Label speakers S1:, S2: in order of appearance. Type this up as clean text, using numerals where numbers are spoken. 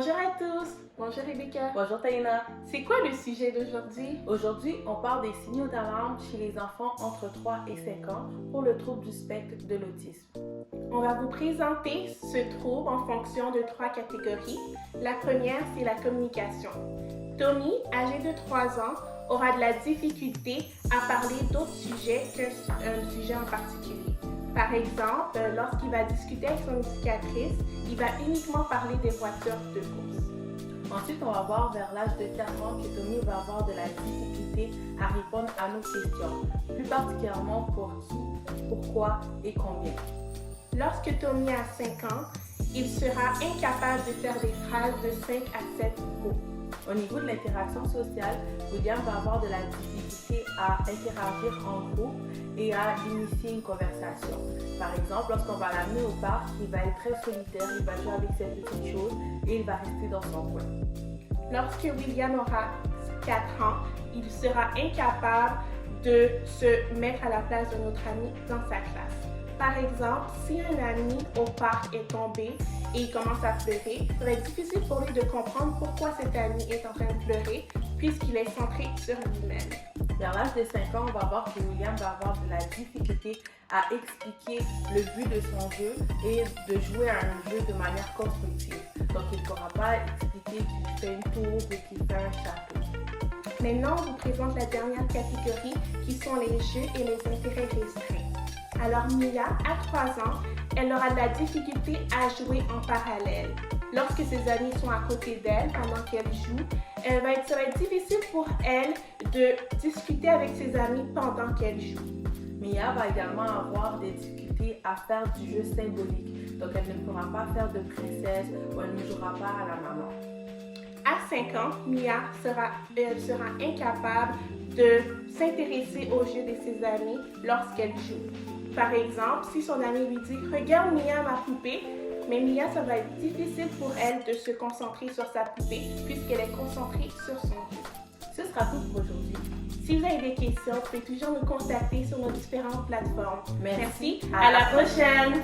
S1: Bonjour à tous! Bonjour Rebecca!
S2: Bonjour Taïna!
S1: C'est quoi le sujet d'aujourd'hui?
S2: Aujourd'hui, on parle des signaux d'alarme chez les enfants entre 3 et 5 ans pour le trouble du spectre de l'autisme.
S1: On va vous présenter ce trouble en fonction de 3 catégories. La première, c'est la communication. Tommy, âgé de 3 ans, aura de la difficulté à parler d'autres sujets qu'un sujet en particulier. Par exemple, lorsqu'il va discuter avec son éducatrice, il va uniquement parler des voitures de course.
S2: Ensuite, on va voir vers l'âge de 4 ans que Tommy va avoir de la difficulté à répondre à nos questions, plus particulièrement pour qui, pourquoi et combien.
S1: Lorsque Tommy a 5 ans, il sera incapable de faire des phrases de 5 à 7 mots.
S2: Au niveau de l'interaction sociale, William va avoir de la difficulté à interagir en groupe et à initier une conversation. Par exemple, lorsqu'on va l'amener au parc, il va être très solitaire, il va jouer avec ses petites choses et il va rester dans son coin.
S1: Lorsque William aura 4 ans, il sera incapable de se mettre à la place de notre ami dans sa classe. Par exemple, si un ami au parc est tombé et il commence à pleurer, ça va être difficile pour lui de comprendre pourquoi cet ami est en train de pleurer puisqu'il est centré sur lui-même.
S2: Vers l'âge de 5 ans, on va voir que William va avoir de la difficulté à expliquer le but de son jeu et de jouer à un jeu de manière constructive. Donc, il ne pourra pas expliquer qu'il fait une tour ou qu'il fait un château.
S1: Maintenant, on vous présente la dernière catégorie qui sont les jeux et les intérêts restreints. Alors Mia, à 3 ans, elle aura de la difficulté à jouer en parallèle. Lorsque ses amis sont à côté d'elle pendant qu'elle joue, ça va être difficile pour elle de discuter avec ses amis pendant qu'elle joue.
S2: Mia va également avoir des difficultés à faire du jeu symbolique. Donc elle ne pourra pas faire de princesse ou elle ne jouera pas à la maman.
S1: À 5 ans, Mia sera incapable de s'intéresser au jeu de ses amis lorsqu'elle joue. Par exemple, si son ami lui dit « Regarde Mia, ma poupée », mais Mia, ça va être difficile pour elle de se concentrer sur sa poupée puisqu'elle est concentrée sur son jeu.
S2: Ce sera tout pour aujourd'hui.
S1: Si vous avez des questions, vous pouvez toujours nous contacter sur nos différentes plateformes.
S2: Merci.
S1: À la prochaine!